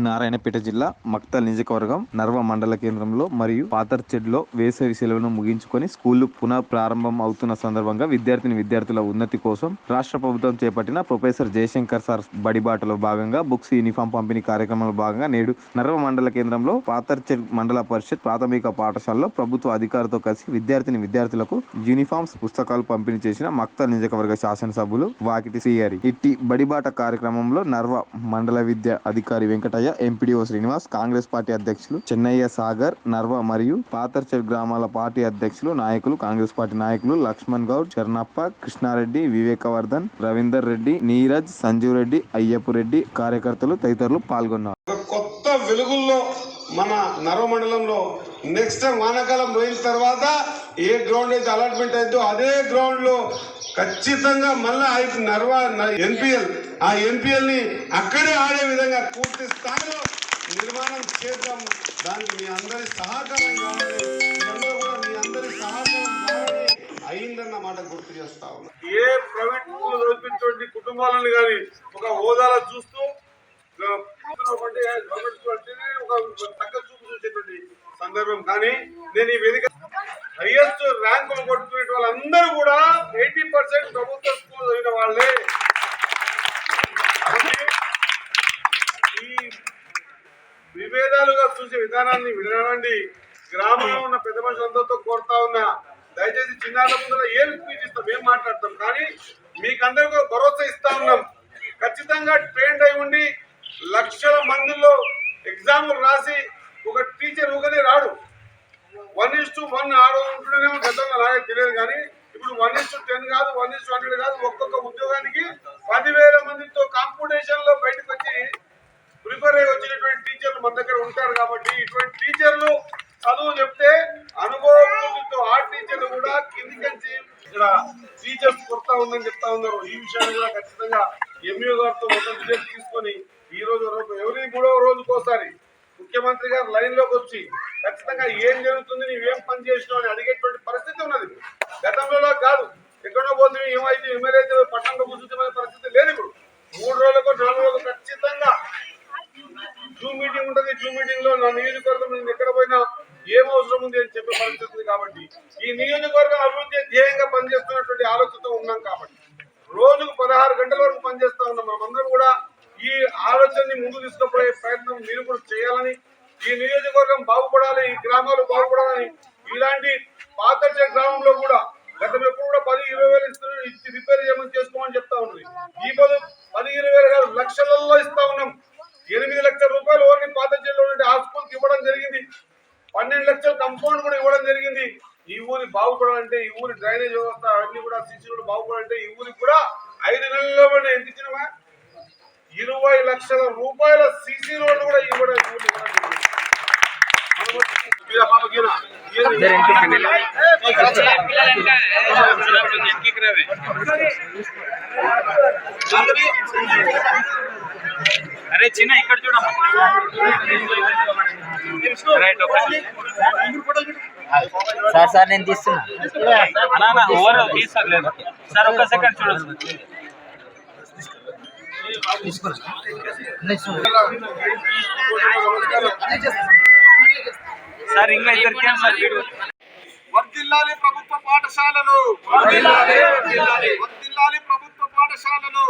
నారాయణపేట జిల్లా మక్తల్ నియోజకవర్గం నర్వ మండల కేంద్రంలో మరియు పాతర్చెడ్లో వేసవి సెలవును ముగించుకొని స్కూళ్లు పునః ప్రారంభం అవుతున్న సందర్భంగా విద్యార్థుల ఉన్నతి కోసం రాష్ట్ర ప్రభుత్వం చేపట్టిన ప్రొఫెసర్ జయశంకర్ సార్ బడిబాటలో భాగంగా బుక్స్ యూనిఫామ్ పంపిణీ కార్యక్రమంలో భాగంగా నేడు నర్వ మండల కేంద్రంలో పాతర్చెడ్ మండల పరిషత్ ప్రాథమిక పాఠశాలలో ప్రభుత్వ అధికారులతో కలిసి విద్యార్థులకు యూనిఫామ్స్ పుస్తకాలు పంపిణీ చేసిన మక్తల్ నియోజకవర్గ శాసనసభ్యులు వాకిటి శ్రీహరి. ఇట్టి బడిబాట కార్యక్రమంలో నర్వ మండల విద్యా అధికారి వెంకటయ్య, ఎంపీడీఓ శ్రీనివాస్, కాంగ్రెస్ పార్టీ అధ్యక్షులు చెన్నయ్య సాగర్, నర్వ మరియు పాతర్చెడ్ గ్రామాల పార్టీ అధ్యక్షులు నాయకులు, కాంగ్రెస్ పార్టీ నాయకులు లక్ష్మణ్ గౌడ్, చరణప్ప, కృష్ణారెడ్డి, వివేకవర్ధన్, రవీందర్ రెడ్డి, నీరజ్, సంజీవ్ రెడ్డి, అయ్యపు రెడ్డి, కార్యకర్తలు తదితరులు పాల్గొన్నారు. కొత్త వెలుగుల్లో మన నర్వ మండలంలో నెక్స్ట్ టైం వానాకాలం పోయిన తర్వాత ఏ గ్రౌండ్ అయితే అలాట్మెంట్ అయిందో అదే గ్రౌండ్ లో ఖచ్చితంగా మళ్ళా నర్వ ఎన్పిఎల్ ఆ ఎన్పిఎల్ ని అక్కడే ఆడే విధంగా పూర్తి స్థాయిలో నిర్మాణం చేద్దాం. దానికి మీ అందరి సహకారం కావాలి. ఇదంతా కూడా మీ అందరి సహకారం కావాలి అయిందన్న మాట గుర్తు చేస్తా ఉన్నా. ఏ ప్రైవేట్ స్కూల్ చదివించే కుటుంబాలను కానీ ఒక హోదాలో చూస్తూ గవర్నమెంట్ స్కూల్ ఒక తక్కువ చూపు చూసేటువంటి సందర్భం. కానీ నేను ఈ వేదిక హైయెస్ట్ ర్యాంకులు కొట్టుకునే వాళ్ళందరూ కూడా 80% ప్రభుత్వ స్కూల్ చదివిన వాళ్ళే. ఈ విభేదాలుగా చూసే విధానాన్ని వినడండి. గ్రామంలో ఉన్న పెద్ద మనుషులందరితో కోరుతా ఉన్నా, దయచేసి చిన్నారుల ముందు ఏం స్పీచ్ ఇస్తాం, ఏం మాట్లాడతాం, కానీ మీకందరికీ భరోసా ఇస్తా ఉన్నాం. ఖచ్చితంగా ట్రైన్డ్ అయి ఉండి లక్షల మందిలో ఎగ్జామ్లు రాసి ఒక టీచర్ ఊగనే రాడు. 1:1 ఆడో ఉంటుండేమో గతంలో అలాగే తెలియదు. కానీ ఇప్పుడు 1:10 కాదు, 1:100 కాదు. ఒక్కొక్క ఉద్యోగానికి 10,000 మందితో కాంపిటీషన్ లో బయటకు వచ్చి ప్రిపేర్ అయ్యి వచ్చినటువంటి టీచర్లు మన దగ్గర ఉంటారు. కాబట్టి ఇటువంటి టీచర్లు చదువు చెప్తే అనుభవంతో ఆ టీచర్లు కూడా కిందికి ఇక్కడ టీచర్స్ కొరత ఉందని చెప్తా ఉన్నారు. ఈ విషయాన్ని కూడా ఖచ్చితంగా ఎంఈఓ గారితో మొత్తం డీటెయిల్స్ తీసుకొని ఈ రోజు ఎవరి 3వ రోజుకోసారి ముఖ్యమంత్రి గారు లైన్ లోకి వచ్చి ఖచ్చితంగా ఏం జరుగుతుంది, నీవేం పని చేసినావు అని అడిగేటువంటి పరిస్థితి ఉన్నది. గతంలో కాదు, ఎక్కడో పోతే ఏమైతే ఎమ్మెల్యే పట్టణంలో కూర్చుంటే పరిస్థితి లేదు. ఇప్పుడు 3 రోజులకు 4 రోజులకు ఖచ్చితంగా జూమ్ మీటింగ్ ఉంటుంది. జూమ్ మీటింగ్ లో నా నియోజకవర్గం నేను ఎక్కడ పోయినా ఏం అవసరం ఉంది అని చెప్పే పరిస్థితి ఉంది. కాబట్టి ఈ నియోజకవర్గం అభివృద్ధి ధ్యేయంగా పనిచేస్తున్నటువంటి ఆలోచనతో ఉన్నాం. కాబట్టి రోజుకు 16 గంటల వరకు పనిచేస్తా ఉన్నాం. మనమందరం కూడా ఈ ఆలోచనని ముందు తీసుకుపోయే ప్రయత్నం మీరు కూడా చేయాలని, ఈ నియోజకవర్గం బాగుపడాలి, ఈ గ్రామాలు బాగుపడాలని, ఇలాంటి పాతర్చెడ్ గ్రామంలో కూడా గతం ఎప్పుడు కూడా 10-20 వేలు ఇచ్చి రిపేర్ చేయమని చేసుకోమని చెప్తా ఉన్నది. ఈ 10-20 వేలు కాదు, లక్షలలో ఇస్తా ఉన్నాం. 8 లక్షల రూపాయలు ఓన్లీ పాతర్చెడ్లో ఉండే ఆ స్కూల్కి ఇవ్వడం జరిగింది. 12 లక్షల కంపౌండ్ కూడా ఇవ్వడం జరిగింది. ఈ ఊరి బాగుపడాలంటే, ఈ ఊరి డ్రైనేజ్ వ్యవస్థ అన్ని కూడా సీసీ రోడ్డు బాగుపడాలంటే ఈ ఊరికి కూడా 5 నెలల్లో ఎంత ఇచ్చినవా 20 లక్షల రూపాయల సీసీ రోడ్లు కూడా ఇవ్వడం. అరే చిన్న ఇక్కడ చూడమ్మా. సార్ నేను తీస్తున్నా. ఓవర్ తీసుకోలేదు సార్, ఒక్క సెకండ్ చూడొచ్చు. సార్ ఇంకా ఇద్దరికి సార్ వీడియో. వర్ధిల్లాలి ప్రభుత్వ పాఠశాలలు, వర్ధిల్లాలి ప్రభుత్వ పాఠశాలలు.